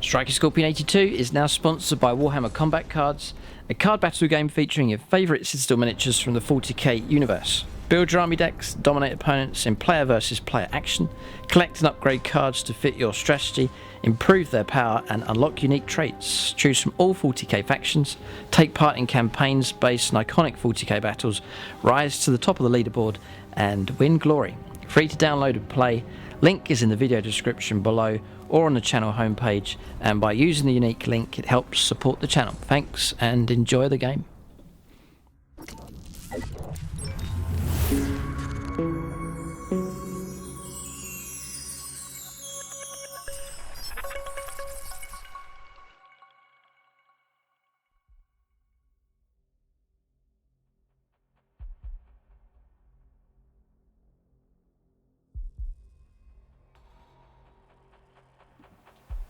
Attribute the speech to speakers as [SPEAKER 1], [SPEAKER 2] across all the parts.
[SPEAKER 1] Striker Scorpion 82 is now sponsored by Warhammer Combat Cards, a card battle game featuring your favourite Citadel miniatures from the 40k universe. Build your army decks, dominate opponents in player versus player action, collect and upgrade cards to fit your strategy, improve their power and unlock unique traits. Choose from all 40k factions, take part in campaigns based on iconic 40k battles, rise to the top of the leaderboard and win glory. Free to download and play, link is in the video description below or on the channel homepage, and by using the unique link it helps support the channel. Thanks and enjoy the game.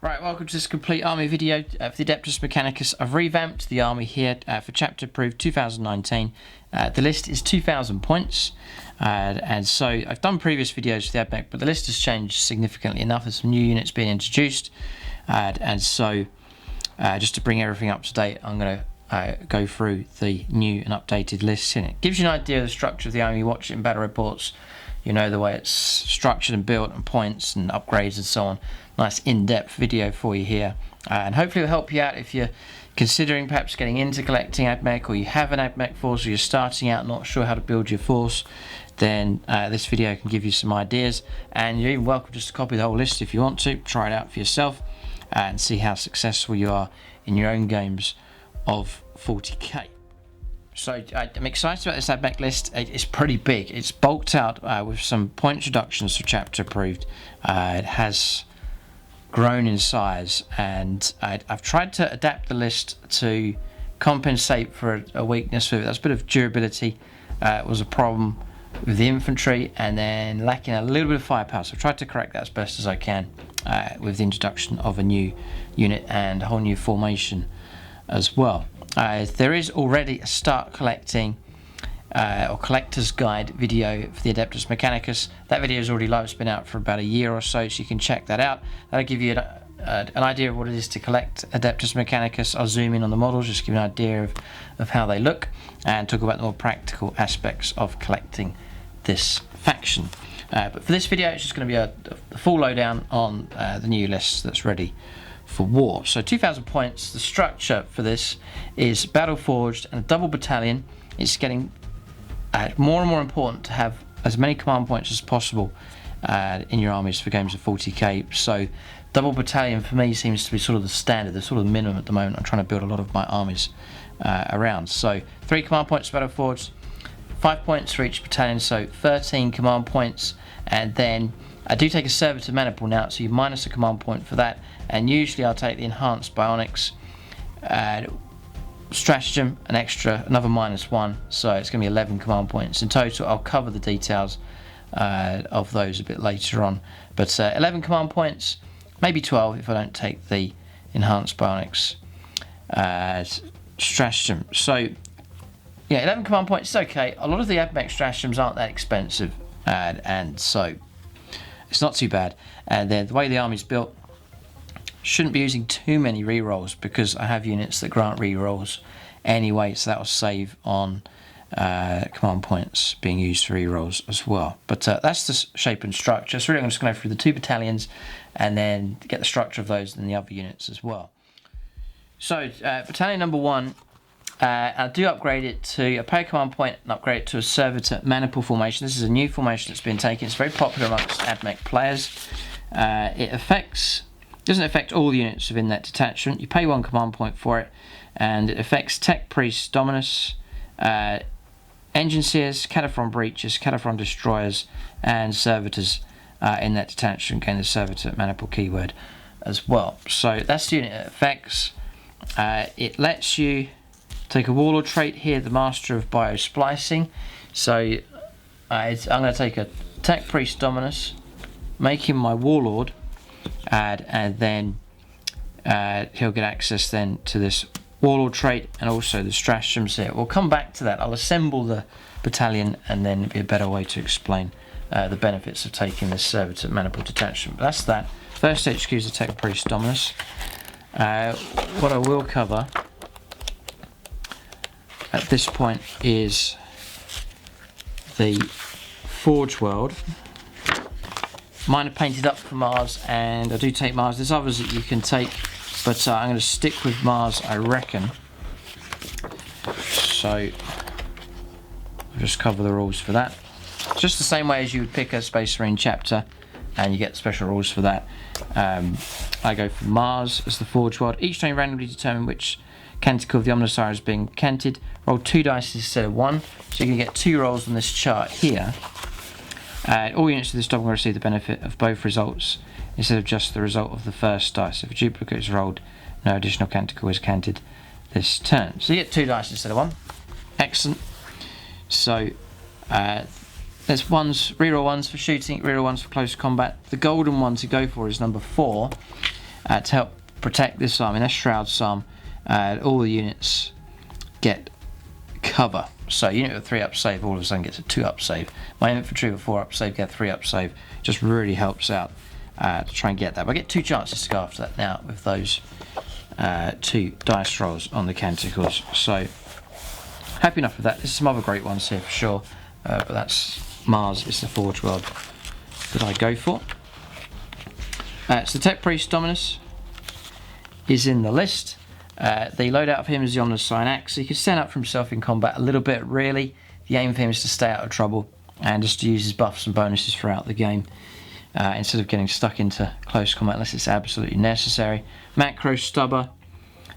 [SPEAKER 1] Right, welcome to this complete army video for the Adeptus Mechanicus. I've revamped the army here for chapter approved 2019. The list is 2,000 points, and so I've done previous videos for the AdMech, but the list has changed significantly enough. There's some new units being introduced, and so just to bring everything up to date, I'm going to go through the new and updated lists in it. Gives you an idea of the structure of the army. You watch it in battle reports, you know the way it's structured and built and points and upgrades and so on. Nice in-depth video for you here, and hopefully it'll help you out if you're considering perhaps getting into collecting AdMech, or you have an AdMech force, or you're starting out not sure how to build your force. Then this video can give you some ideas, and you're even welcome just to copy the whole list if you want to. Try it out for yourself and see how successful you are in your own games of 40k. So I'm excited about this AdMech list. It's pretty big. It's bulked out with some point reductions for chapter approved. It has grown in size, and I've tried to adapt the list to compensate for a weakness with it. That's a bit of durability. It was a problem with the infantry, and then lacking a little bit of firepower. So I've tried to correct that as best as I can with the introduction of a new unit and a whole new formation as well. There is already a start collecting or collector's guide video for the Adeptus Mechanicus. That video is already live. It's been out for about a year or so you can check that out. That'll give you an idea of what it is to collect Adeptus Mechanicus. I'll zoom in on the models, just give you an idea of how they look, and talk about the more practical aspects of collecting this faction. But for this video, it's just going to be a full lowdown on the new list that's ready for war. So 2,000 points. The structure for this is battle forged and a double battalion. It's getting more and more important to have as many command points as possible in your armies for games of 40k. So double battalion for me seems to be sort of the standard, the sort of minimum at the moment. I'm trying to build a lot of my armies around. So 3 command points battle forged, 5 points for each battalion, so 13 command points. And then I do take a Servitor maniple now, so you minus a command point for that. And usually I'll take the enhanced bionics, stratagem, another -1, so it's going to be 11 command points in total. I'll cover the details of those a bit later on, but 11 command points, maybe 12 if I don't take the enhanced bionics stratagem. So yeah, 11 command points is okay. A lot of the AdMech stratagems aren't that expensive, and so it's not too bad. And then the way the army's built, shouldn't be using too many rerolls because I have units that grant rerolls anyway, so that will save on command points being used for rerolls as well. But that's the shape and structure. So really I'm just going to go through the 2 battalions and then get the structure of those and the other units as well. So battalion number 1, I do upgrade it to a pay command point and upgrade it to a Servitor maniple formation. This is a new formation that's been taken. It's very popular amongst AdMech players. It doesn't affect all the units within that detachment. You pay 1 command point for it, and it affects Tech Priests, Dominus, Engine Seers, Cataphron Breachers, Cataphron Destroyers, and Servitors in that detachment. Gain the Servitor maniple keyword as well. So that's the unit it affects. It lets you take a Warlord trait here, the Master of Biosplicing. So I'm going to take a Tech Priest Dominus, make him my Warlord, and then he'll get access then to this Warlord trait and also the stratagems here. We'll come back to that. I'll assemble the battalion and then it'll be a better way to explain the benefits of taking this Servitor maniple detachment. But that's that. First HQ is the Tech Priest Dominus. What I will cover at this point is the Forge World. Mine are painted up for Mars, and I do take Mars. There's others that you can take, but I'm going to stick with Mars, I reckon. So I'll just cover the rules for that. It's just the same way as you would pick a Space Marine chapter, and you get special rules for that. I go for Mars as the Forge World. Each time you randomly determine which canticle of the Omnissiah is being canted. Roll 2 dice instead of 1, so you can get 2 rolls on this chart here. All units of this double will receive the benefit of both results instead of just the result of the first dice. If a duplicate is rolled, no additional canticle is canted this turn. So you get 2 dice instead of 1. Excellent. So there's reroll 1s for shooting, reroll 1s for close combat. The golden one to go for is number 4 to help protect this army. That's Shroud Psalm. All the units get cover. So unit with 3 up save all of a sudden gets a 2 up save. My infantry with 4 up save get 3 up save. Just really helps out to try and get that. But I get 2 chances to go after that now with those 2 dice rolls on the canticles. So happy enough with that. There's some other great ones here for sure, but that's Mars is the Forge World that I go for. So Tech Priest Dominus is in the list. The loadout of him is the Omnissiah Axe. So he can stand up for himself in combat a little bit, really. The aim for him is to stay out of trouble and just to use his buffs and bonuses throughout the game instead of getting stuck into close combat unless it's absolutely necessary. Macro Stubber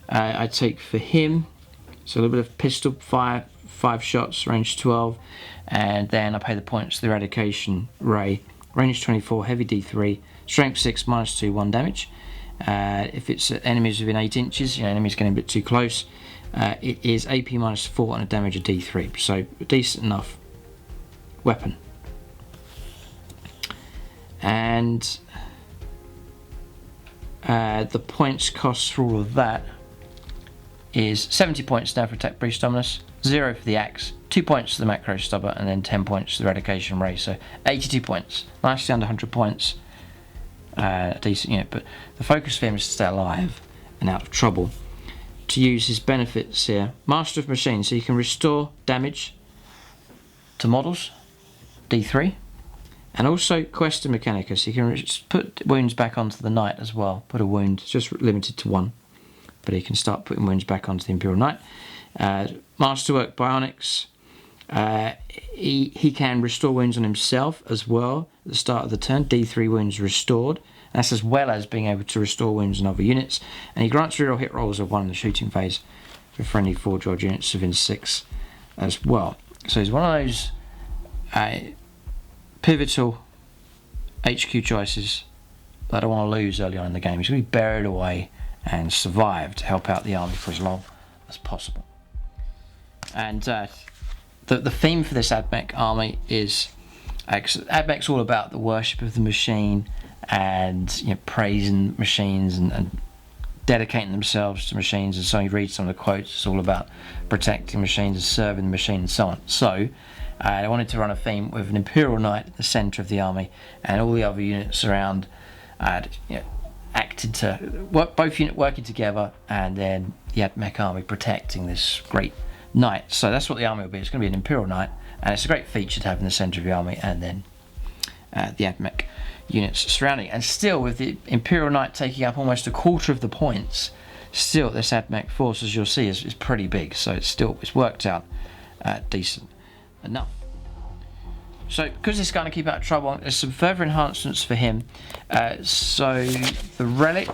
[SPEAKER 1] I take for him. So a little bit of pistol fire, 5 shots, range 12, and then I pay the points to the Eradication Ray. Range 24, heavy D3, strength 6, -2, 1 damage. If it's enemies within 8 inches, enemies getting a bit too close, it is AP -4 and a damage of D3, so a decent enough weapon. And the points cost for all of that is 70 points now for Tech Priest Dominus, 0 for the Axe, 2 points to the Macro Stubber, and then 10 points to the Eradication Ray, so 82 points, nicely under 100 points. A decent unit, but the focus for him is to stay alive and out of trouble. To use his benefits here, Master of Machines, so you can restore damage to models, D3, and also Questa Mechanicus, so you can put wounds back onto the Knight as well. Put a wound, it's just limited to 1, but he can start putting wounds back onto the Imperial Knight. Masterwork Bionics, he can restore wounds on himself as well at the start of the turn, D3 wounds restored. That's as well as being able to restore wounds on other units, and he grants reroll hit rolls of 1 in the shooting phase for friendly Forge World units within 6 as well. So he's one of those pivotal HQ choices that I don't want to lose early on in the game. He's going to be buried away and survive to help out the army for as long as possible. And the theme for this AdMech army is AdMech's all about the worship of the machine and praising machines and dedicating themselves to machines. And so you read some of the quotes, it's all about protecting machines and serving the machine and so on. So I wanted to run a theme with an Imperial Knight at the centre of the army and all the other units around acted to work, both units working together, and then the AdMech army protecting this great Knight. So that's what the army will be. It's going to be an Imperial Knight, and it's a great feature to have in the centre of the army, and then the AdMech units surrounding. And still, with the Imperial Knight taking up almost a quarter of the points, still this AdMech force, as you'll see, is pretty big. So it's worked out decent enough. So because this is going to keep out of trouble, there's some further enhancements for him. So the relic,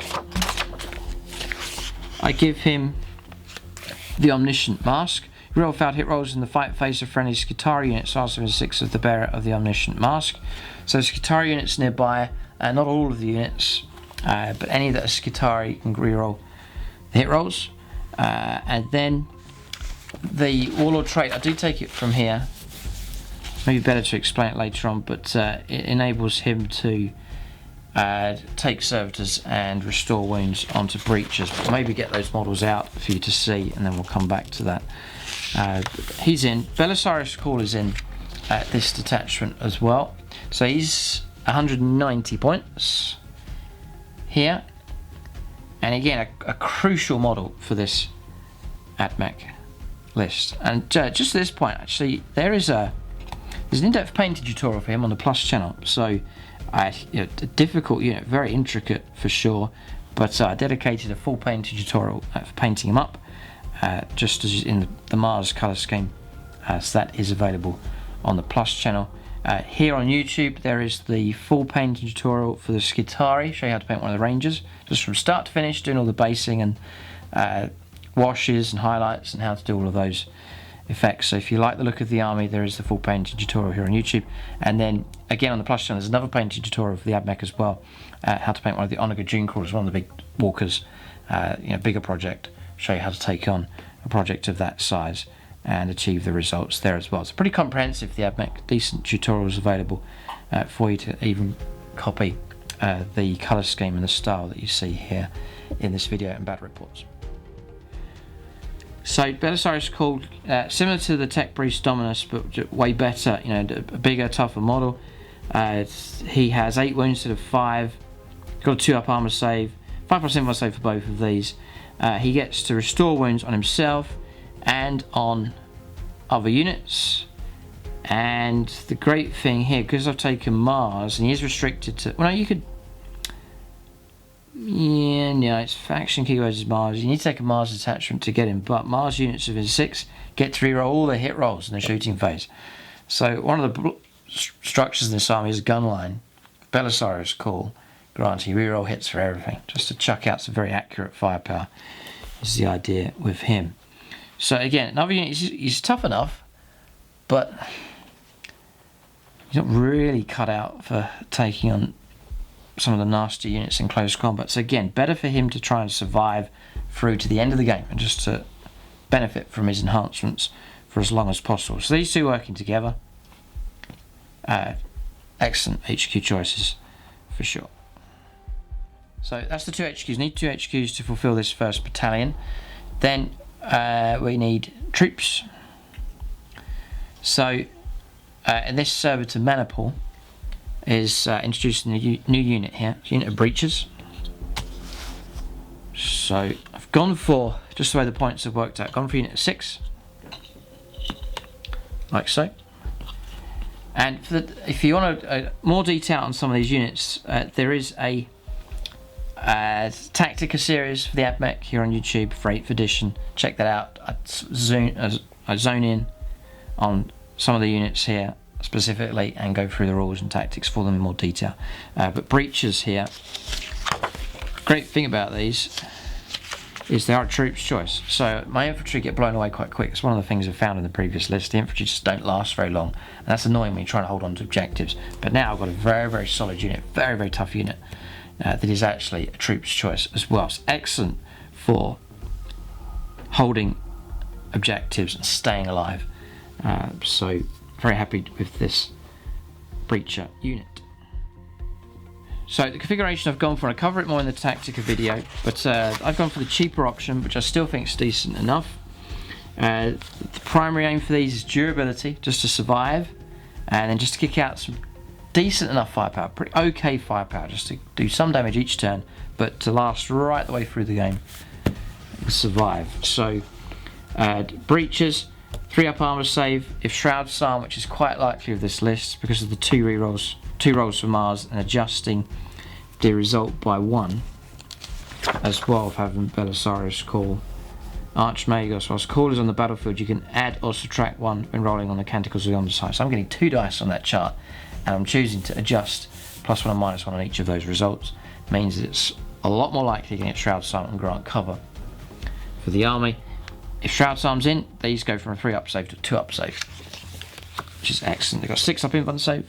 [SPEAKER 1] I give him the Omniscient Mask. Reroll failed hit rolls in the fight phase of friendly Scutari units, also in 6 of the bearer of the Omniscient Mask. So Scutari units nearby, not all of the units, but any that are Scutari can reroll the hit rolls. And then the Warlord trait, I do take it from here. Maybe better to explain it later on, but it enables him to take servitors and restore wounds onto breaches. But maybe get those models out for you to see, and then we'll come back to that. He's in. Belisarius Call is in this detachment as well. So he's 190 points here. And again, a crucial model for this AdMech list. And just at this point, actually, there's an in-depth painting tutorial for him on the Plus channel. So, a difficult unit, very intricate for sure, but I dedicated a full painting tutorial for painting him up, just as in the Mars colour scheme. So that is available on the Plus channel. Here on YouTube, there is the full painting tutorial for the Sicari, show you how to paint one of the Rangers, just from start to finish, doing all the basing and washes and highlights and how to do all of those effects. So if you like the look of the army, there is the full painting tutorial here on YouTube. And then again on the Plus channel, there's another painting tutorial for the AdMech as well, how to paint one of the Onager Dunecrawlers, one of the big walkers, bigger project, show you how to take on a project of that size and achieve the results there as well. It's pretty comprehensive, the AdMech, decent tutorials available for you to even copy the colour scheme and the style that you see here in this video and battle reports. So Belisarius called similar to the Tech Priest Dominus, but way better, a bigger, tougher model. He has 8 wounds instead of 5, got a 2-up armor save, 5+ info save for both of these. He gets to restore wounds on himself and on other units. And the great thing here, because I've taken Mars and he is restricted to, well, no, you could, it's faction keywords is Mars. You need to take a Mars attachment to get him, but Mars units within 6 get to reroll all their hit rolls in the shooting phase. So one of the structures in this army is gunline. Belisarius call, granting reroll hits for everything, just to chuck out some very accurate firepower is the idea with him. So again, another unit, he's tough enough, but he's not really cut out for taking on some of the nasty units in close combat. So again, better for him to try and survive through to the end of the game and just to benefit from his enhancements for as long as possible. So these two working together, excellent HQ choices for sure. So that's the 2 HQs. Need 2 HQs to fulfill this first battalion. Then we need troops. So in this Servitor mana pool is introducing a new unit here, unit of breaches. So I've gone for, just the way the points have worked out, gone for unit of 6, like so. And if you want more detail on some of these units, there is a Tactica series for the AdMech here on YouTube for 8th edition. Check that out. I zone in on some of the units here specifically and go through the rules and tactics for them in more detail. But breaches here, great thing about these is they are a troop's choice. So my infantry get blown away quite quick. It's one of the things I found in the previous list. The infantry just don't last very long, and that's annoying when you're trying to hold on to objectives. But now I've got a very, very solid unit, very, very tough unit that is actually a troop's choice as well. It's excellent for holding objectives and staying alive. So very happy with this breacher unit. So the configuration I've gone for, I cover it more in the Tactica video, but I've gone for the cheaper option, which I still think is decent enough. The primary aim for these is durability, just to survive, and then just to kick out some decent enough firepower, pretty okay firepower, just to do some damage each turn, but to last right the way through the game and survive. So breaches, 3-up armor save if Shroud Psalm, which is quite likely of this list because of the 2 rerolls, 2 rolls for Mars, and adjusting the result by 1 as well of having Belisarius call. Archmagos, whilst call is on the battlefield, you can add or subtract 1 when rolling on the Canticles of the Omnissiah. So I'm getting 2 dice on that chart, and I'm choosing to adjust +1 and -1 on each of those results. Means it's a lot more likely to get Shroud Psalm and grant cover for the army. If Shroud Psalm's in, these go from a 3-up save to a 2-up save, which is excellent. They've got 6-up info save.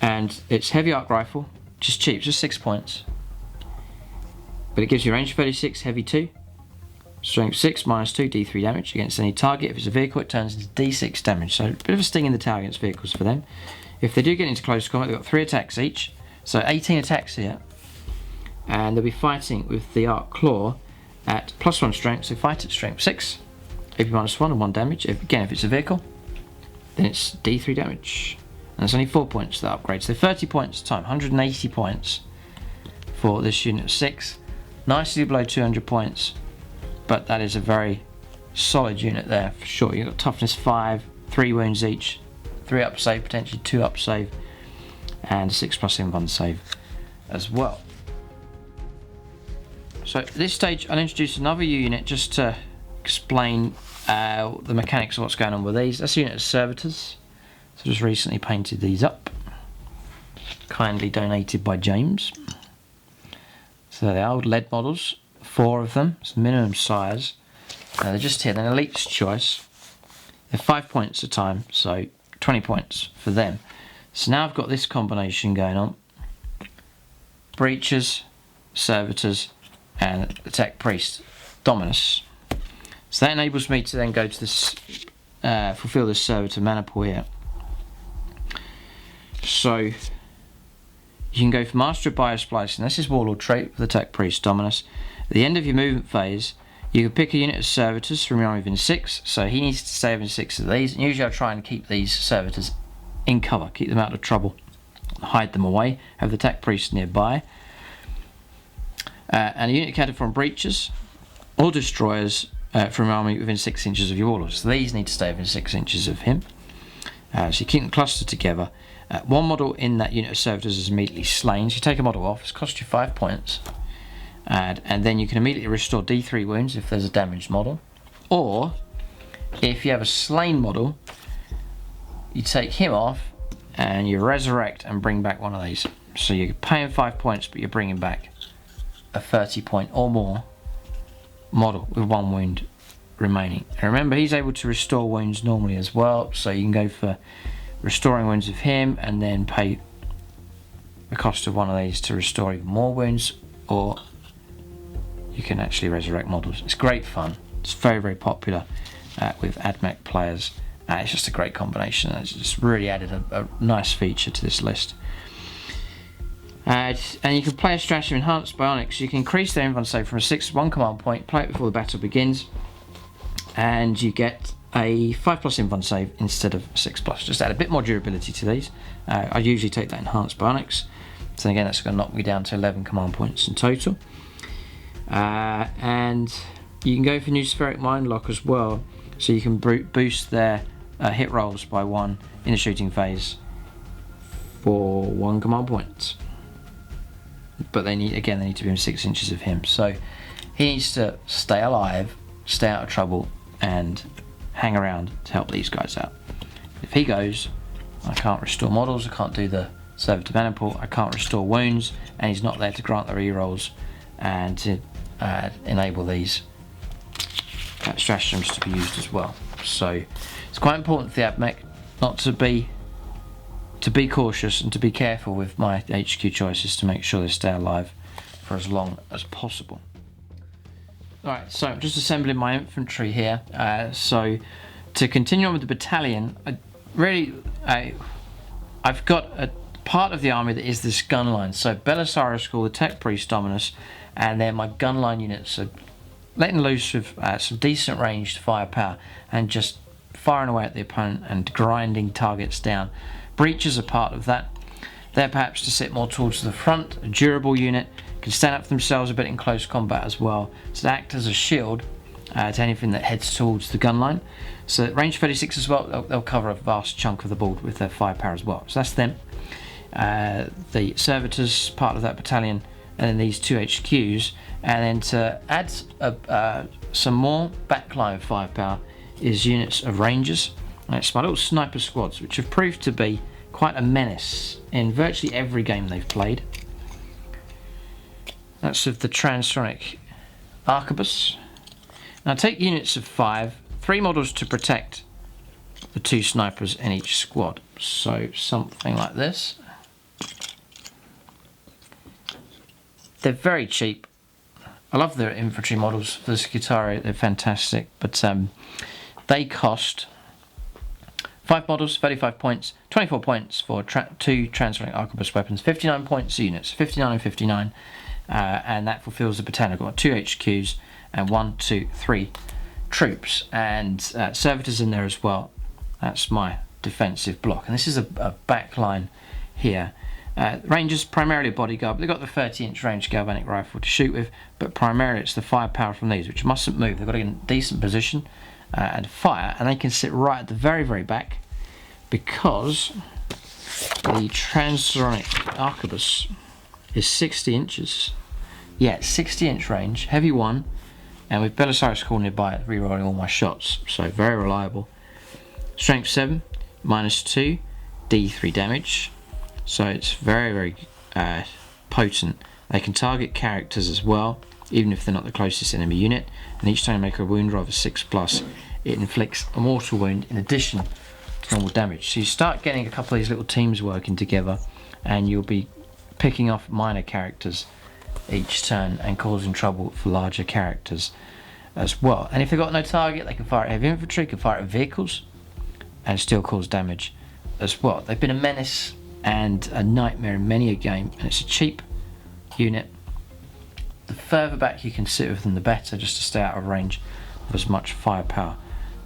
[SPEAKER 1] And it's heavy arc rifle, which is cheap, just 6 points. But it gives you range 36, heavy 2, strength 6, -2, D3 damage against any target. If it's a vehicle, it turns into D6 damage. So a bit of a sting in the tail against vehicles for them. If they do get into close combat, they've got 3 attacks each, so 18 attacks here. And they'll be fighting with the Arc Claw at +1 strength, so fight at strength 6, AP -1 and 1 damage. If it's a vehicle, then it's D3 damage. And there's only 4 points that upgrade. So 30 points a time, 180 points for this unit of 6. Nicely below 200 points, but that is a very solid unit there for sure. You've got toughness 5, 3 wounds each, 3 up save, potentially 2 up save, and 6+ invuln save as well. So at this stage I'll introduce another unit just to explain the mechanics of what's going on with these. That's a unit of Servitors. So just recently painted these up, kindly donated by James. So they're old lead models, 4 of them, it's minimum size. They're just here, they're an elite's choice. They're 5 points a time, so 20 points for them. So now I've got this combination going on. Breachers, Servitors, and the Tech Priest, Dominus. So that enables me to then go to this, fulfill this Servitor mana pool here. So you can go for Master of Biosplicing. This is Warlord trait for the Tech Priest Dominus. At the end of your movement phase, you can pick a unit of Servitors from your army within 6. So he needs to stay within 6 of these. And usually I try and keep these Servitors in cover, keep them out of trouble, hide them away, have the Tech Priest nearby. And a unit counted from Breachers or Destroyers from your army within 6 inches of your Warlord. So these need to stay within 6 inches of him. So you keep them clustered together. One model in that unit of Servitors is immediately slain. So you take a model off, it's cost you 5 points. And then you can immediately restore D3 wounds if there's a damaged model. Or, if you have a slain model, you take him off and you resurrect and bring back one of these. So you're paying 5 points, but you're bringing back a 30 point or more model with 1 wound remaining. And remember, he's able to restore wounds normally as well, so you can go for restoring wounds of him and then pay the cost of one of these to restore even more wounds, or you can actually resurrect models. It's great fun. It's very, very popular with AdMech players. It's just a great combination. It's just really added a nice feature to this list. And you can play a strategy of Enhanced Bionics. You can increase their invuln save from a 6 to 1 command point, play it before the battle begins, and you get a 5+ invuln save instead of 6+. Just add a bit more durability to these. I usually take that Enhanced Bionics. So again, that's going to knock me down to 11 command points in total. And you can go for new Spheric Mind Lock as well, so you can boost their hit rolls by 1 in the shooting phase for 1 command point. But they need to be within 6 inches of him, so he needs to stay alive, stay out of trouble, and hang around to help these guys out. If he goes, I can't restore models, I can't do the Servitor mana pool, I can't restore wounds, and he's not there to grant the rerolls and to enable these stratagems to be used as well. So it's quite important for the AdMech not to be cautious and to be careful with my HQ choices to make sure they stay alive for as long as possible. Alright, so I'm just assembling my infantry here. So to continue on with the battalion, I've got a part of the army that is this gun line. So Belisarius School, the Tech Priest Dominus, and then my gun line units. So letting loose with some decent ranged firepower and just firing away at the opponent and grinding targets down. Breachers are part of that. They're perhaps to sit more towards the front, a durable unit, can stand up for themselves a bit in close combat as well, so they act as a shield to anything that heads towards the gun line. So range 36 as well, they'll cover a vast chunk of the board with their firepower as well. So that's them. The Servitors, part of that battalion, and then these 2 HQs. And then to add some more backline firepower is units of Rangers. It's my little sniper squads, which have proved to be quite a menace in virtually every game they've played. That's of the Transonic Arquebus. Now take units of 5, 3 models to protect the 2 snipers in each squad. So something like this. They're very cheap. I love their infantry models for the Sicarian, they're fantastic, but they cost 5 models, 35 points, 24 points for 2 Transonic Arquebus weapons, 59 points units, 59 and 59. And that fulfills the battalion. I've got 2 HQs and 1, 2, 3 troops, and Servitors in there as well. That's my defensive block. And this is a back line here. Rangers primarily bodyguard, but they've got the 30-inch range galvanic rifle to shoot with, but primarily it's the firepower from these, which mustn't move. They've got to get in a decent position and fire, and they can sit right at the very, very back, because the transonic arquebus is 60 inches. Yeah, 60-inch range, heavy one, and with Belisarius Core nearby, rerolling all my shots, so very reliable. Strength 7, -2, D3 damage. So it's very, very potent. They can target characters as well, even if they're not the closest enemy unit. And each time you make a wound roll of a 6+, it inflicts a mortal wound in addition to normal damage. So you start getting a couple of these little teams working together, and you'll be picking off minor characters each turn and causing trouble for larger characters as well. And if they've got no target, they can fire at heavy infantry, can fire at vehicles, and still cause damage as well. They've been a menace and a nightmare in many a game, and it's a cheap unit. The further back you can sit with them, the better, just to stay out of range of as much firepower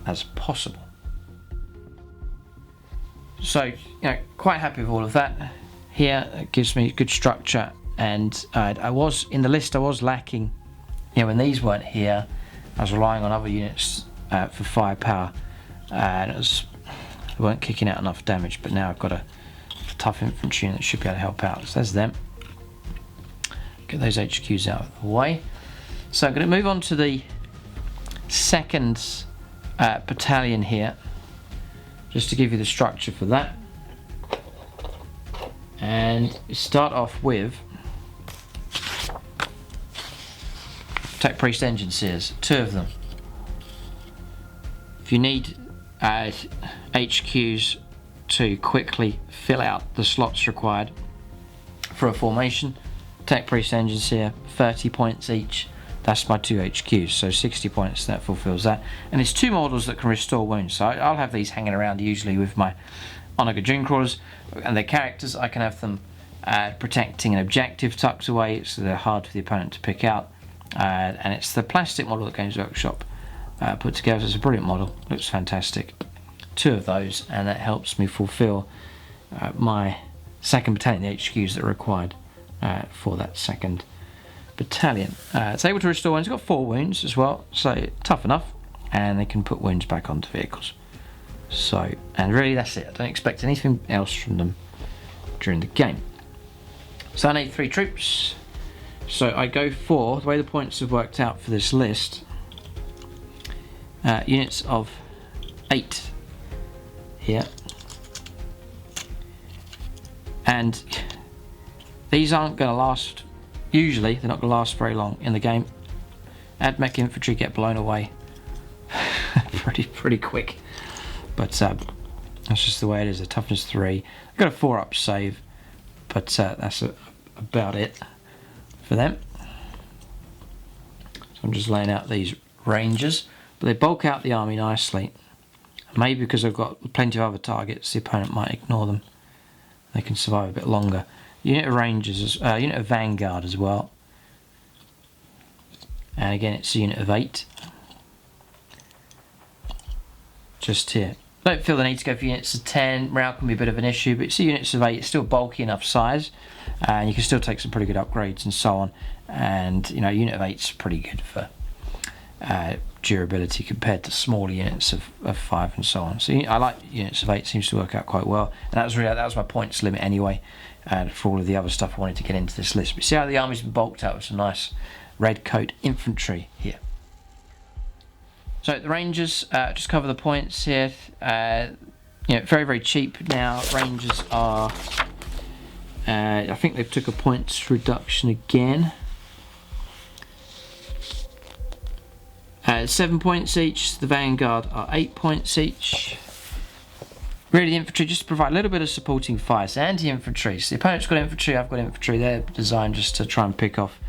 [SPEAKER 1] as possible. So, you know, quite happy with all of that. Here, it gives me good structure, and I was in the list. I was lacking, you know, when these weren't here. I was relying on other units for firepower, and they weren't kicking out enough damage. But now I've got a tough infantry unit that should be able to help out. So there's them. Get those HQs out of the way. So I'm going to move on to the second battalion here, just to give you the structure for that. And start off with Tech Priest Engine Seers, 2 of them. If you need HQs to quickly fill out the slots required for a formation, Tech Priest Engines here, 30 points each. That's my 2 HQs, so 60 points, that fulfills that. And it's 2 models that can restore wounds, so I'll have these hanging around usually with my Onager Dunecrawlers and their characters. I can have them protecting an objective tucked away, so they're hard for the opponent to pick out. And it's the plastic model that Games Workshop put together. It's a brilliant model, looks fantastic. 2 of those, and that helps me fulfill my second battalion, the HQs that are required for that second battalion. It's able to restore wounds. It's got 4 wounds as well, so tough enough, and they can put wounds back onto vehicles. So, and really that's it. I don't expect anything else from them during the game. So I need 3 troops. So I go for, the way the points have worked out for this list, units of 8 here, and these aren't going to last. Usually they're not going to last very long in the game. Add mech infantry, get blown away pretty quick, but that's just the way it is. A toughness 3. I've got a 4-up save, but that's about it for them. So I'm just laying out these rangers, but they bulk out the army nicely. Maybe because I've got plenty of other targets, the opponent might ignore them. They can survive a bit longer. Unit of Rangers, unit of Vanguard as well. And again, it's a unit of 8. Just here. Don't feel the need to go for units of 10. Morale can be a bit of an issue, but it's units of 8. It's still bulky enough size, and you can still take some pretty good upgrades and so on. And you know, unit of 8's pretty good for durability compared to smaller units of 5 and so on. So I like units of 8. Seems to work out quite well, and that was my points limit anyway. For all of the other stuff I wanted to get into this list. But see how the army's been bulked out with some nice red coat infantry here. So the Rangers, just cover the points here. You know, very cheap now. Rangers are, I think they've took a points reduction again. 7 points each. The Vanguard are 8 points each. Really, the infantry just to provide a little bit of supporting fire. So anti-infantry. So the opponent's got infantry, I've got infantry. They're designed just to try and pick off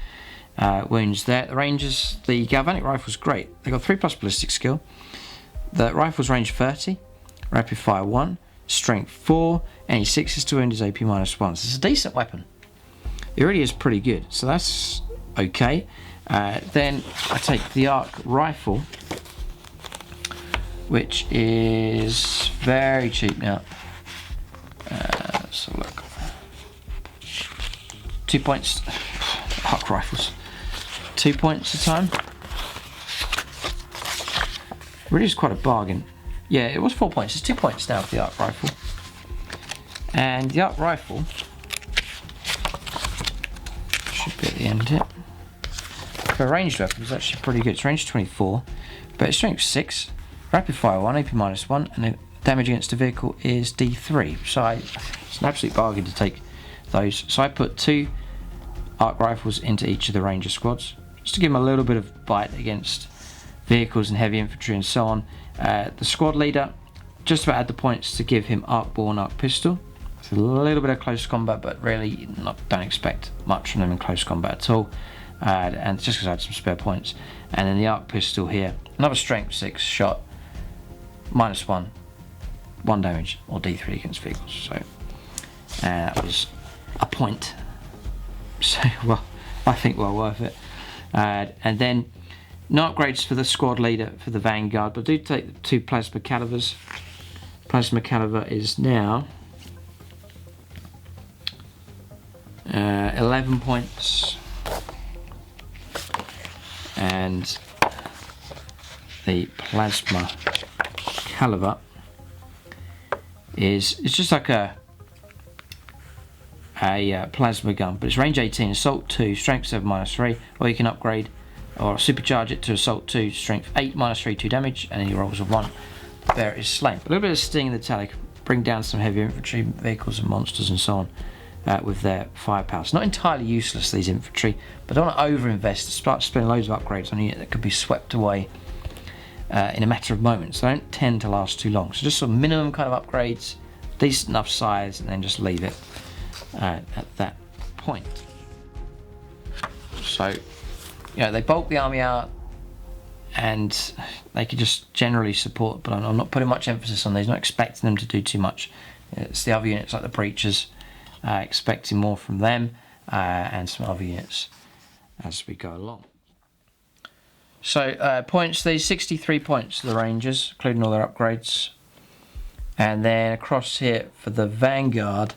[SPEAKER 1] wounds there. The Rangers, the galvanic rifle's great. They've got 3+ ballistic skill. The rifle's range 30, rapid fire 1, strength 4, any 6s to wound is AP -1. So it's a decent weapon. It really is pretty good. So that's okay. Then I take the arc rifle, which is very cheap now. Let's have a look. 2 points. Arc rifles. 2 points a time. Really is quite a bargain. Yeah, it was 4 points. It's 2 points now for the arc rifle. And the arc rifle should be at the end here. For a ranged weapon, it's actually pretty good. It's range 24, but it's strength 6, rapid fire 1, AP -1, and the damage against the vehicle is D3. So it's an absolute bargain to take those. So I put 2 arc rifles into each of the ranger squads, just to give them a little bit of bite against vehicles and heavy infantry and so on. The squad leader just about had the points to give him arc-borne arc pistol. It's a little bit of close combat, but really don't expect much from them in close combat at all. And just because I had some spare points. And then the arc pistol here, another strength 6 shot, -1, 1 damage or D3 against vehicles. So that was a point. So well, I think well worth it. And then no upgrades for the squad leader for the Vanguard, but do take the 2 plasma calibers. Plasma caliber is now 11 points, and the plasma caliber it's just like a plasma gun, but it's range 18, assault 2, strength 7 -3, or you can upgrade or supercharge it to assault 2, strength 8 -3, 2 damage, and then he rolls a 1. There is slain. A little bit of sting in the tally, bring down some heavy infantry vehicles and monsters and so on with their firepower. It's not entirely useless, these infantry, but don't want to over-invest, start spending loads of upgrades on a unit that could be swept away in a matter of moments. They don't tend to last too long. So just some minimum kind of upgrades, decent enough size, and then just leave it at that point. So, they bulk the army out, and they could just generally support, but I'm not putting much emphasis on these, not expecting them to do too much. It's the other units like the Breachers, expecting more from them, and some other units as we go along. So points, these 63 points for the Rangers, including all their upgrades. And then across here for the Vanguard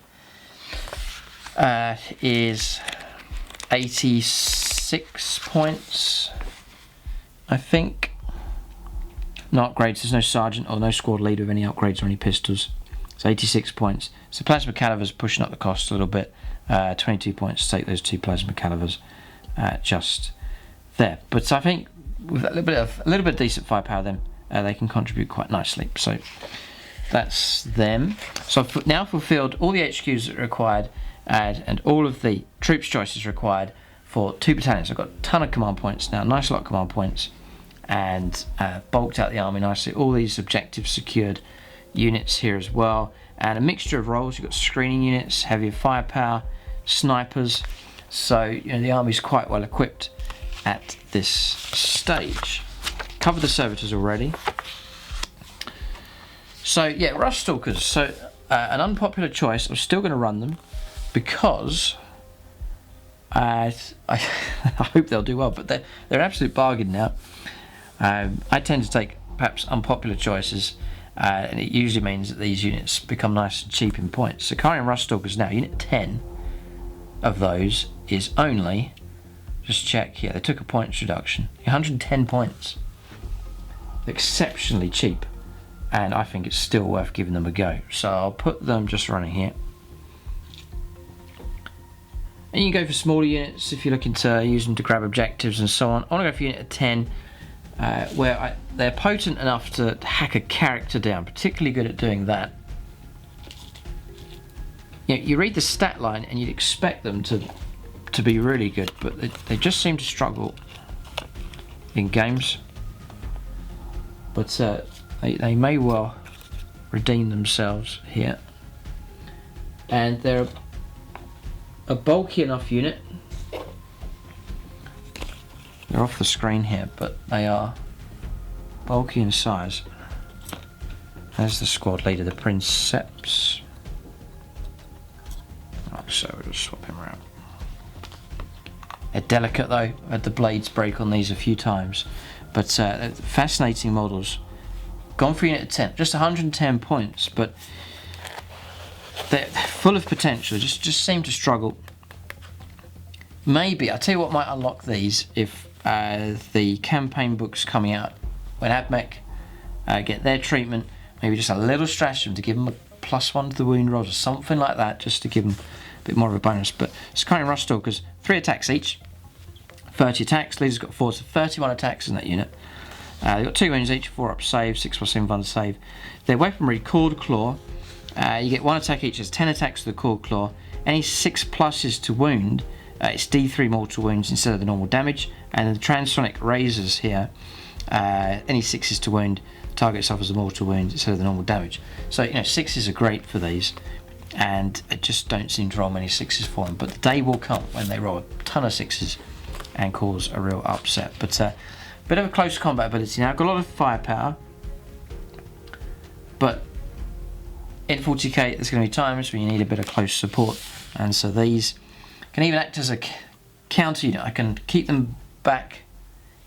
[SPEAKER 1] is 86 points, I think. No upgrades, there's no sergeant or no squad leader with any upgrades or any pistols. It's 86 points. So plasma calibers pushing up the cost a little bit. 22 points to take those 2 plasma calibers just there. But I think with a little bit of decent firepower, then they can contribute quite nicely. So that's them. So I've now fulfilled all the HQs that are required and all of the troops choices required for 2 battalions. I've got a ton of command points now, nice lot of command points, and bulked out the army nicely. All these objectives secured, units here as well, and a mixture of roles. You've got screening units, heavier firepower, snipers. So the army's quite well equipped at this stage. Covered the servitors already. So yeah, Ruststalkers. So an unpopular choice. I'm still going to run them because I hope they'll do well, but they're an absolute bargain now. I tend to take perhaps unpopular choices, and it usually means that these units become nice and cheap in points. Sicarian Ruststalkers now, unit 10 of those is only, just check here, they took a points reduction, 110 points. Exceptionally cheap, and I think it's still worth giving them a go. So I'll put them just running here. And you can go for smaller units if you're looking to use them to grab objectives and so on. I want to go for unit of 10, where they're potent enough to hack a character down, particularly good at doing that. You read the stat line and you'd expect them to be really good, but they just seem to struggle in games. But they may well redeem themselves here. And they're a bulky enough unit. They're off the screen here, but they are bulky in size. There's the squad leader, the Princeps. So we'll just swap him around. They're delicate though. I had the blades break on these a few times, but fascinating models. gone for unit of 10, just 110 points, but they're full of potential, just seem to struggle. Maybe, I'll tell you what might unlock these if the campaign books coming out, when AdMech get their treatment, maybe just a little stratagem to give them a +1 to the wound rolls or something like that, just to give them a bit more of a bonus. But Sicarian Ruststalkers, 3 attacks each, 30 attacks, leader's got 4, so 31 attacks in that unit. They've got 2 wounds each, 4 up save, 6 + 7 save. Their weaponry, Cord Claw, you get 1 attack each, there's 10 attacks to the Cord Claw. Any 6+ to wound, it's D3 mortal wounds instead of the normal damage. And the Transonic Razors here, any 6s to wound, target suffers a mortal wound instead of the normal damage. So, you know, 6s are great for these, and I just don't seem to roll many 6s for them. But the day will come when they roll a ton of 6s and cause a real upset. But bit of a close combat ability now. Got a lot of firepower, but in 40k there's going to be times when you need a bit of close support, and so these can even act as a counter unit. I can keep them back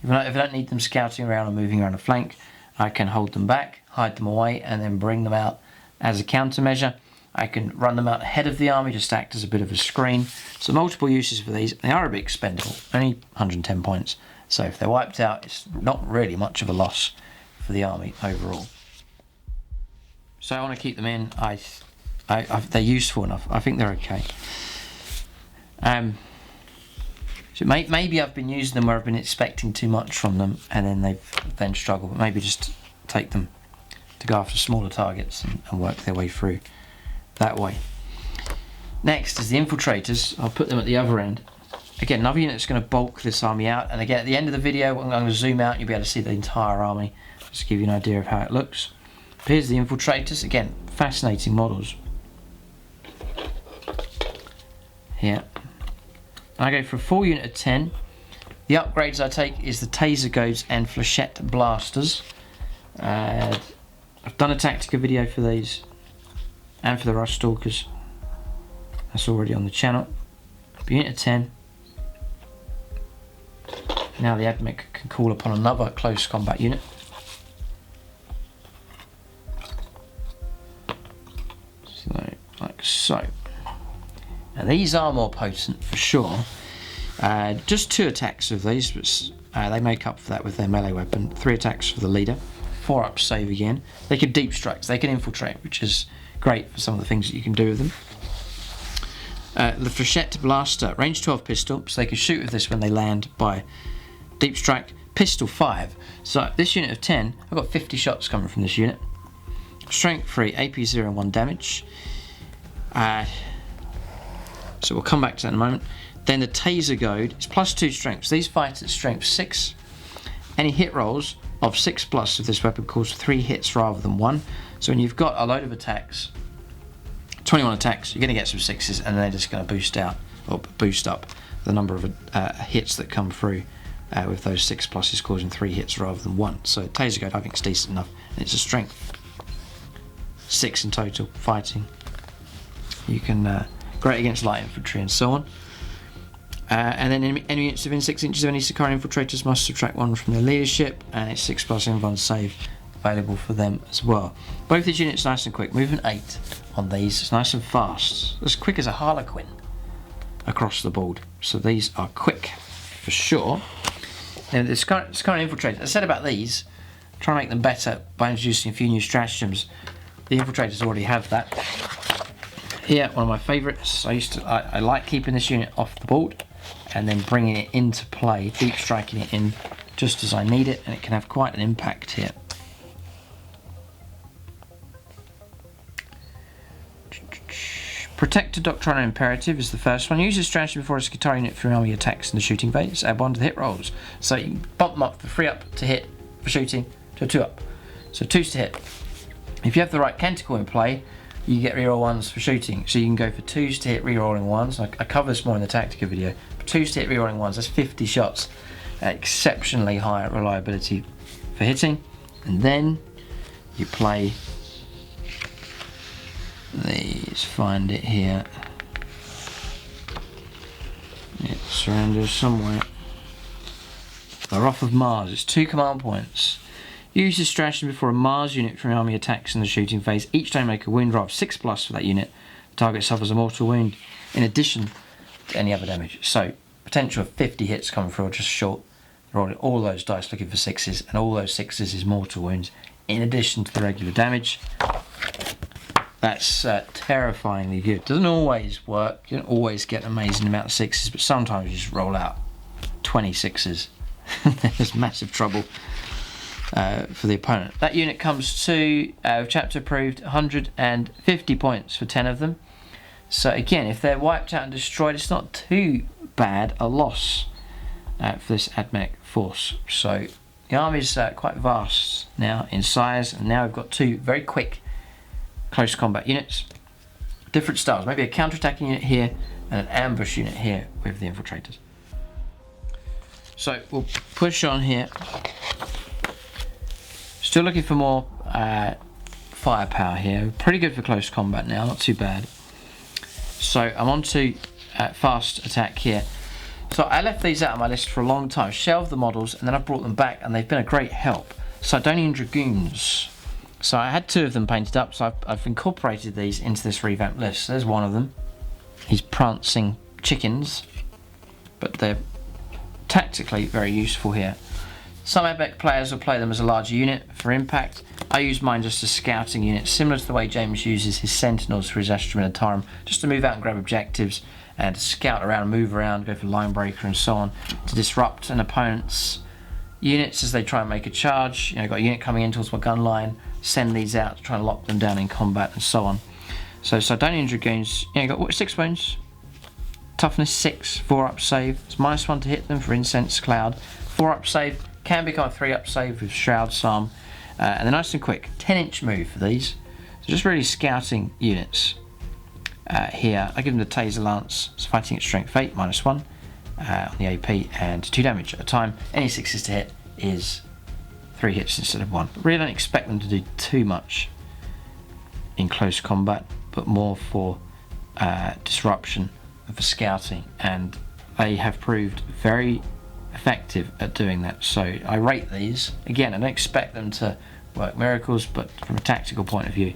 [SPEAKER 1] if I don't need them scouting around or moving around a flank. I can hold them back, hide them away, and then bring them out as a countermeasure. I can run them out ahead of the army, just act as a bit of a screen. So multiple uses for these. They are a bit expendable, only 110 points. So if they're wiped out, it's not really much of a loss for the army overall. So I want to keep them in. They're useful enough. I think they're okay. So maybe I've been using them where I've been expecting too much from them, and then they've struggled. But maybe just take them to go after smaller targets and work their way through that way. Next is the Infiltrators. I'll put them at the other end. Again, another unit that's going to bulk this army out. And again, at the end of the video, I'm going to zoom out. You'll be able to see the entire army, just to give you an idea of how it looks. Here's the Infiltrators. Again, fascinating models. Here. I go for a full unit of 10. The upgrades I take is the Taser Goads and Flechette Blasters. I've done a Tactica video for these and for the Ruststalkers. That's already on the channel. Unit of 10. Now the AdMech can call upon another close combat unit. So, like so. Now these are more potent for sure. Just 2 attacks of these, but they make up for that with their melee weapon. 3 attacks for the leader, 4 up save again. They can deep strike, they can infiltrate, which is great for some of the things that you can do with them. The Flechette Blaster, range 12 pistol, so they can shoot with this when they land by deep strike. Pistol 5. So this unit of 10, I've got 50 shots coming from this unit. Strength 3, AP 0 and 1 damage. So we'll come back to that in a moment. Then the Taser Goad is +2 strength. So these fight at strength 6. Any hit rolls of 6+ of this weapon cause 3 hits rather than 1. So when you've got a load of attacks, 21 attacks, you're going to get some 6s, and they're just going to boost up the number of hits that come through with those 6+ causing 3 hits rather than 1. So Taser Goad I think is decent enough, and it's a strength 6 in total fighting. You can great against light infantry and so on. And then any units within 6 inches of any Sicarian infiltrators must subtract 1 from their leadership, and it's 6+ invuln save available for them as well. Both these units nice and quick. Movement 8 on these. It's nice and fast. As quick as a Harlequin across the board. So these are quick for sure. Now the Sicarian infiltrators, I said about these, try and make them better by introducing a few new stratagems. The infiltrators already have that. Here, one of my favourites. I like keeping this unit off the board and then bringing it into play, deep striking it in just as I need it, and it can have quite an impact here. Protector Doctrine Imperative is the first one. Use this strategy before a Sicarian unit through army attacks in the shooting phase. Add 1 to the hit rolls. So you can bump them up for 3 up to hit for shooting to a 2 up. So 2s to hit. If you have the right Canticle in play, you get reroll 1s for shooting. So you can go for 2s to hit rerolling 1s. I cover this more in the Tactica video. But 2s to hit rerolling 1s, that's 50 shots. Exceptionally high reliability for hitting. And then you play these, find it here. It surrenders somewhere. The Wrath of Mars, it's 2 command points. Use this strategy before a Mars unit from your army attacks in the shooting phase. Each time make a wound roll of 6+ for that unit. The target suffers a mortal wound in addition to any other damage. So, potential of 50 hits coming through, or just short. Rolling all those dice looking for 6s, and all those 6s is mortal wounds in addition to the regular damage. That's terrifyingly good. Doesn't always work. You don't always get an amazing amount of 6s, but sometimes you just roll out 20 6s. There's massive trouble for the opponent. That unit comes to chapter approved 150 points for 10 of them. So again, if they're wiped out and destroyed, it's not too bad a loss for this AdMech force. So the army is quite vast now in size, and now we've got 2 very quick close combat units, different styles, maybe a counter-attacking unit here and an ambush unit here with the infiltrators. So we'll push on here. Still looking for more firepower here. Pretty good for close combat now, not too bad. So I'm on to fast attack here. So I left these out of my list for a long time, shelved the models, and then I brought them back, and they've been a great help. Sardonian Dragoons. So I had 2 of them painted up, so I've incorporated these into this revamped list. So there's one of them. He's prancing chickens, but they're tactically very useful here. Some AdMech players will play them as a larger unit for impact. I use mine just as scouting units, similar to the way James uses his Sentinels for his Astra Militarum, just to move out and grab objectives and to scout around, move around, go for line breaker and so on, to disrupt an opponent's units as they try and make a charge. You know, got a unit coming in towards my gun line, send these out to try and lock them down in combat and so on. So Sardonian Dragoons, you know, got 6 wounds, toughness 6, 4-up save. It's -1 to hit them for Incense Cloud. 4-up save can become a 3-up save with Shroud Psalm, and they're nice and quick. 10-inch move for these. So just really scouting units here. I give them the Taser Lance. It's fighting at strength 8, -1 on the AP, and 2 damage at a time. Any 6s to hit is 3 hits instead of 1. But really don't expect them to do too much in close combat, but more for disruption and for scouting, and they have proved very effective at doing that. So I rate these. Again, I don't expect them to work miracles, but from a tactical point of view,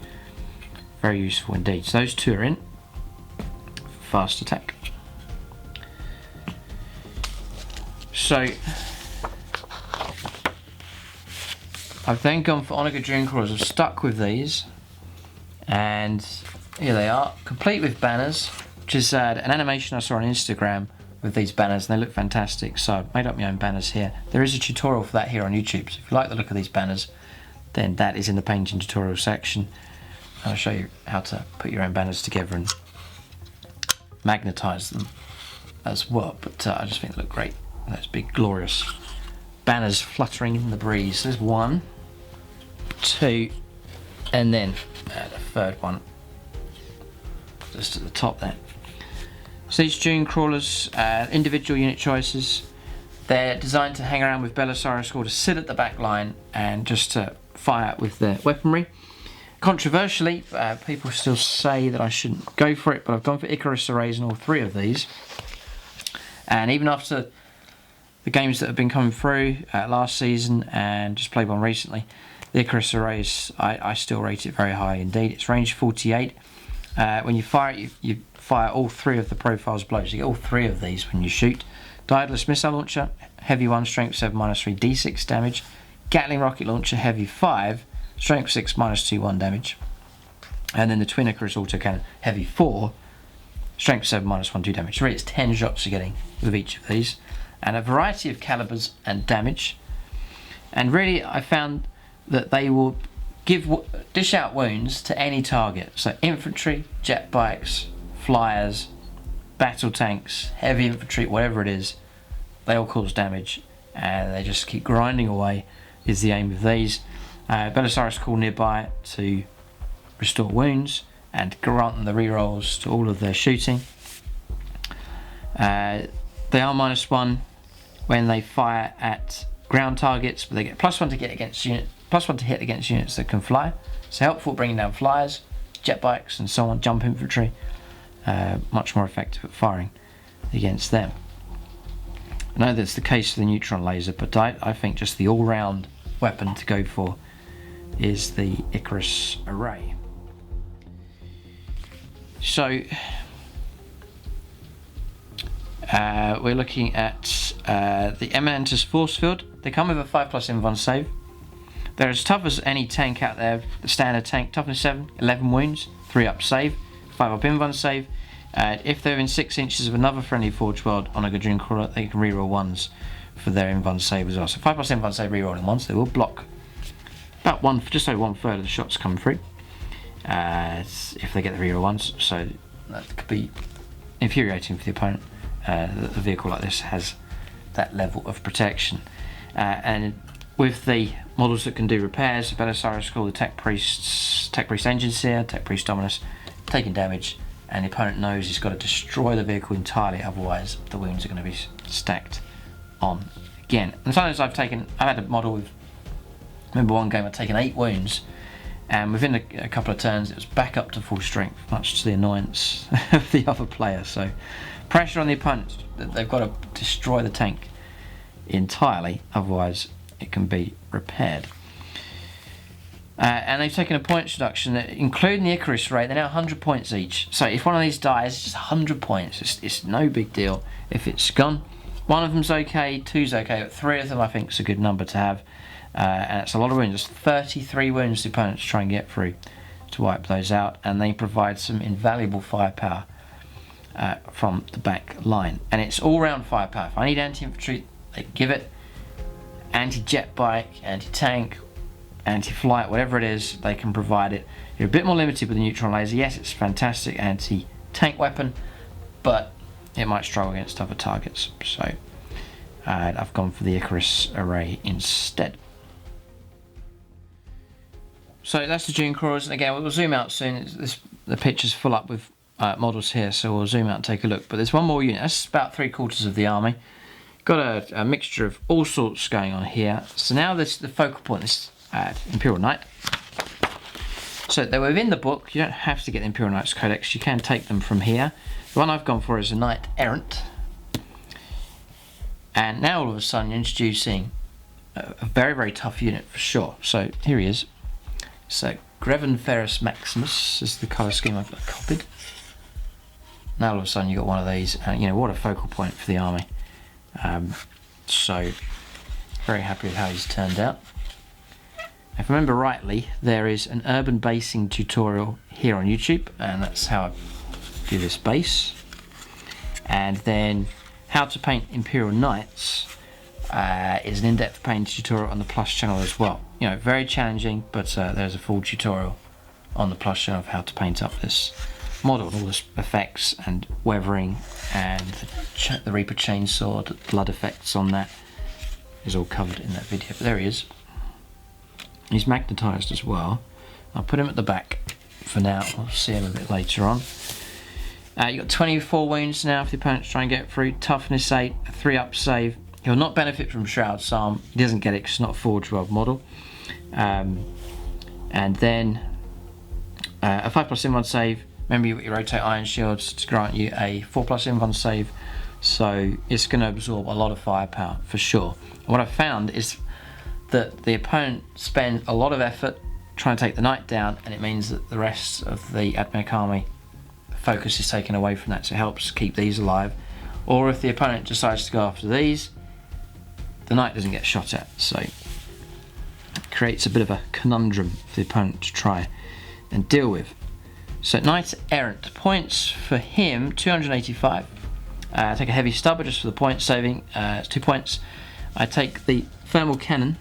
[SPEAKER 1] very useful indeed. So those 2 are in. Fast attack. So I've then gone for Onager Dunecrawlers. I've stuck with these, and here they are, complete with banners, which is an animation I saw on Instagram with these banners, and they look fantastic. So I've made up my own banners here. There is a tutorial for that here on YouTube, so if you like the look of these banners, then that is in the painting tutorial section. I'll show you how to put your own banners together and magnetize them as well, but I just think they look great. Those big glorious banners fluttering in the breeze. There's 1, 2, and then the 3rd one just at the top there. So these Dunecrawlers, individual unit choices. They're designed to hang around with Belisarius, or to sit at the back line and just to fire with their weaponry. Controversially, people still say that I shouldn't go for it, but I've gone for Icarus Arrays in all 3 of these. And even after the games that have been coming through last season and just played one recently, the Icarus Arrays, I still rate it very high indeed. It's range 48. When you fire it, you fire all 3 of the profiles below. So you get all 3 of these when you shoot. Diodless Missile Launcher, heavy 1, strength 7, -3, d6 damage. Gatling Rocket Launcher, heavy 5, strength 6, -2, 1 damage. And then the Twin Icarus Autocannon, heavy 4, strength 7, -1, 2 damage. So really it's 10 shots you're getting with each of these. And a variety of calibers and damage. And really I found that they will dish out wounds to any target. So infantry, jet bikes, flyers, battle tanks, heavy infantry, whatever it is, they all cause damage, and they just keep grinding away is the aim of these. Belisarius Call nearby to restore wounds and grant them the rerolls to all of their shooting. They are -1 when they fire at ground targets, but they get +1 to hit against units that can fly. So helpful bringing down flyers, jet bikes and so on, jump infantry. Much more effective at firing against them. I know that's the case for the neutron laser, but I think just the all-round weapon to go for is the Icarus array. So we're looking at the Eminentus Force Field. They come with a 5+ invuln save. They're as tough as any tank out there. The standard tank, toughness 7, 11 wounds, 3 up save, 5 up invuln save. If they're in 6 inches of another friendly Forge World Onager Dunecrawler, they can reroll 1s for their invuln save as well. So 5+ invuln save rerolling 1s. They will block about just over 1/3 of the shots coming through if they get the reroll 1s. So that could be infuriating for the opponent. A vehicle like this has that level of protection, and with the models that can do repairs, the Belisarius School, the Tech Priest Engine Seer, Tech Priest Dominus, taking damage, and the opponent knows he's got to destroy the vehicle entirely, otherwise the wounds are going to be stacked on again. And sometimes I've had a model with, I remember one game I'd taken 8 wounds, and within a couple of turns it was back up to full strength, much to the annoyance of the other player. So pressure on the opponent, they've got to destroy the tank entirely, otherwise it can be repaired. And they've taken a points reduction, including the Icarus rate. They're now 100 points each. So if one of these dies, it's just 100 points. It's no big deal if it's gone. One of them's okay, 2's okay, but 3 of them I think is a good number to have. And it's a lot of wounds. There's 33 wounds the opponents try and get through to wipe those out, and they provide some invaluable firepower from the back line. And it's all-round firepower. If I need anti-infantry, they give it. Anti-jet bike, anti-tank, anti-flight, whatever it is, they can provide it. You're a bit more limited with the neutron laser. Yes, it's a fantastic anti-tank weapon, but it might struggle against other targets. So I've gone for the Icarus array instead. So that's the Dunecrawlers, and again we'll zoom out soon. The picture's full up with models here, so we'll zoom out and take a look. But there's one more unit. That's about 3/4 of the army. Got a mixture of all sorts going on here. So now the focal point is Imperial Knight. So they're within the book. You don't have to get the Imperial Knight's Codex. You can take them from here. The one I've gone for is a Knight Errant. And now all of a sudden you're introducing a very, very tough unit for sure. So here he is. So Greven Ferrus Maximus is the colour scheme I've copied. Now all of a sudden you've got one of these, and you know, what a focal point for the army. So very happy with how he's turned out. If I remember rightly, there is an urban basing tutorial here on YouTube, and that's how I do this base. And then how to paint Imperial Knights is an in-depth paint tutorial on the Plus channel as well. You know, very challenging, but there's a full tutorial on the Plus channel of how to paint up this model, all the effects and weathering and the Reaper chainsaw, the blood effects on that is all covered in that video. But there he is. He's magnetised as well. I'll put him at the back for now. We'll see him a bit later on. You've got 24 wounds now if the opponent's trying to get through. Toughness 8, a 3 up save. He'll not benefit from Shroud's Arm. He doesn't get it because it's not a Forge World model. And then a 5+ invuln save. Remember, you rotate Iron Shields to grant you a 4+ invuln save. So it's going to absorb a lot of firepower for sure. And what I've found is that the opponent spends a lot of effort trying to take the knight down, and it means that the rest of the AdMech army focus is taken away from that, so it helps keep these alive. Or if the opponent decides to go after these, the knight doesn't get shot at, so it creates a bit of a conundrum for the opponent to try and deal with. So Knight Errant, points for him 285. Take a heavy stubber just for the point saving. It's 2 points. I take the thermal cannon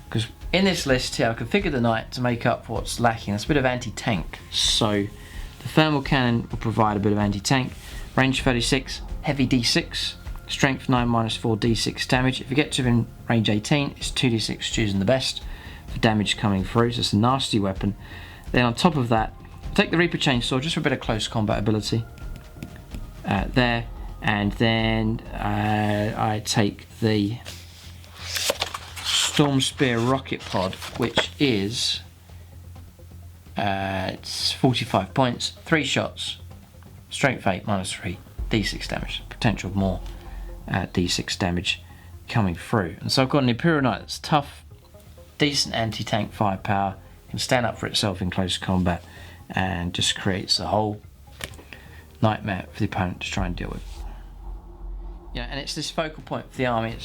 [SPEAKER 1] because in this list here I've configured the knight to make up for what's lacking. That's a bit of anti-tank, so the thermal cannon will provide a bit of anti-tank. Range 36, heavy d6, strength 9 -4 d6 damage. If you get to in range 18, it's 2d6 choosing the best for damage coming through, so it's a nasty weapon. Then on top of that, take the Reaper chainsaw just for a bit of close combat ability there, and then I take the Storm Spear rocket pod, which is it's 45 points, 3 shots, strength 8 -3 d6 damage, potential more d6 damage coming through. And so I've got an Imperial Knight that's tough, decent anti-tank firepower, can stand up for itself in close combat, and just creates a whole nightmare for the opponent to try and deal with. Yeah, and it's this focal point for the army.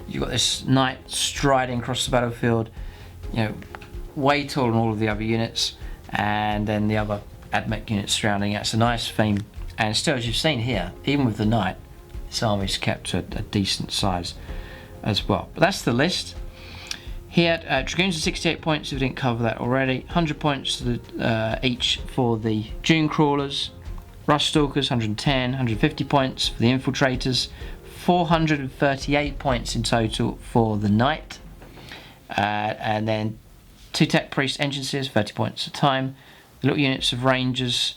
[SPEAKER 1] You've got this knight striding across the battlefield, way taller than all of the other units, and then the other AdMech units surrounding it. It's a nice theme, and still, as you've seen here, even with the knight, this army's kept to a decent size as well. But that's the list. Here, Dragoons are 68 points, if we didn't cover that already. 100 points each for the Dunecrawlers. Ruststalkers, 110, 150 points for the Infiltrators. 438 points in total for the Knight. And then 2 Tech Priest Engineers, 30 points a time. The little units of Rangers,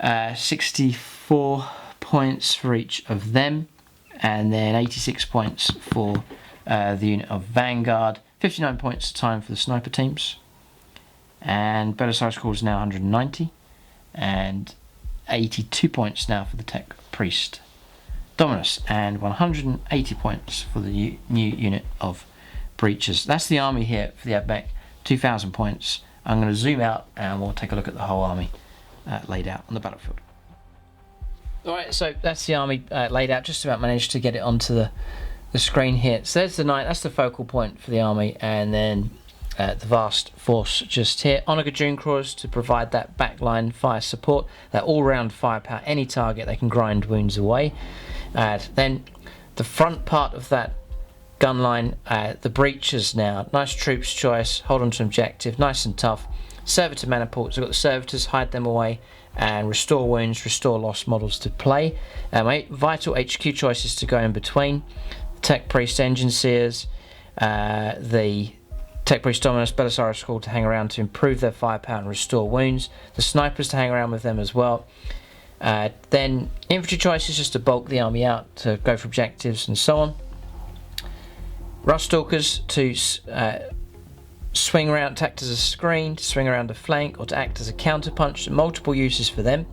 [SPEAKER 1] 64 points for each of them. And then 86 points for the unit of Vanguard. 59 points a time for the sniper teams. And Belisarius Call is now 190. And 82 points now for the Tech Priest Dominus. And 180 points for the new unit of Breachers. That's the army here for the AdMech. 2,000 points. I'm going to zoom out and we'll take a look at the whole army laid out on the battlefield. Alright, so that's the army laid out. Just about managed to get it onto the screen here. So there's the knight, that's the focal point for the army, and then the vast force just here. Onager Dunecrawlers to provide that backline fire support, that all-round firepower, any target they can grind wounds away. Then the front part of that gun line, the breachers now, nice troops choice, hold on to objective, nice and tough. Servitor manifolds, we've got the servitors, hide them away, and restore wounds, restore lost models to play. My vital HQ choices to go in between. Tech Priest Engineers, the Tech Priest Dominus, Belisarius Call to hang around to improve their firepower and restore wounds. The snipers to hang around with them as well. Then infantry choices just to bulk the army out, to go for objectives and so on. Ruststalkers to swing around, to act as a screen, to swing around a flank, or to act as a counterpunch. Multiple uses for them.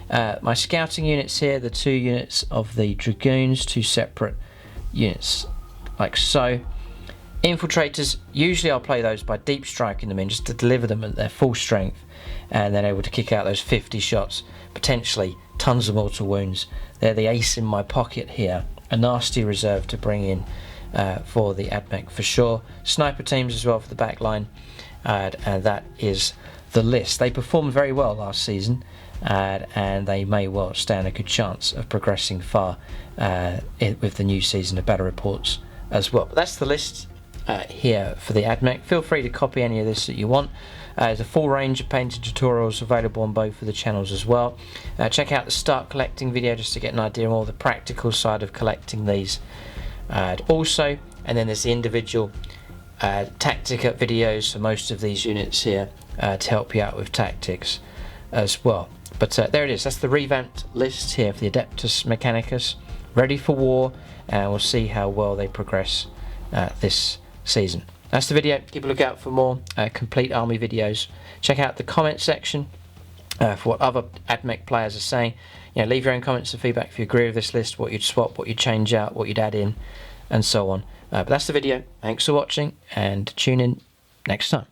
[SPEAKER 1] My scouting units here, the 2 units of the Dragoons, 2 separate units like so. Infiltrators, usually I'll play those by deep striking them in just to deliver them at their full strength, and then able to kick out those 50 shots, potentially tons of mortal wounds. They're the ace in my pocket here, a nasty reserve to bring in for the AdMech for sure. Sniper teams as well for the back line, and that is the list. They performed very well last season, and they may well stand a good chance of progressing far with the new season of battle reports as well. But that's the list here for the AdMech. Feel free to copy any of this that you want. There's a full range of painted tutorials available on both of the channels as well. Check out the start collecting video just to get an idea of all the practical side of collecting these. Also, and then there's the individual Tactica videos for most of these units here to help you out with tactics as well. But there it is, that's the revamped list here for the ADEPTUS MECHANICUS, ready for war, and we'll see how well they progress this season. That's the video. Keep a lookout for more complete army videos. Check out the comment section for what other AdMech players are saying. Leave your own comments and feedback if you agree with this list, what you'd swap, what you'd change out, what you'd add in, and so on. But that's the video. Thanks for watching, and tune in next time.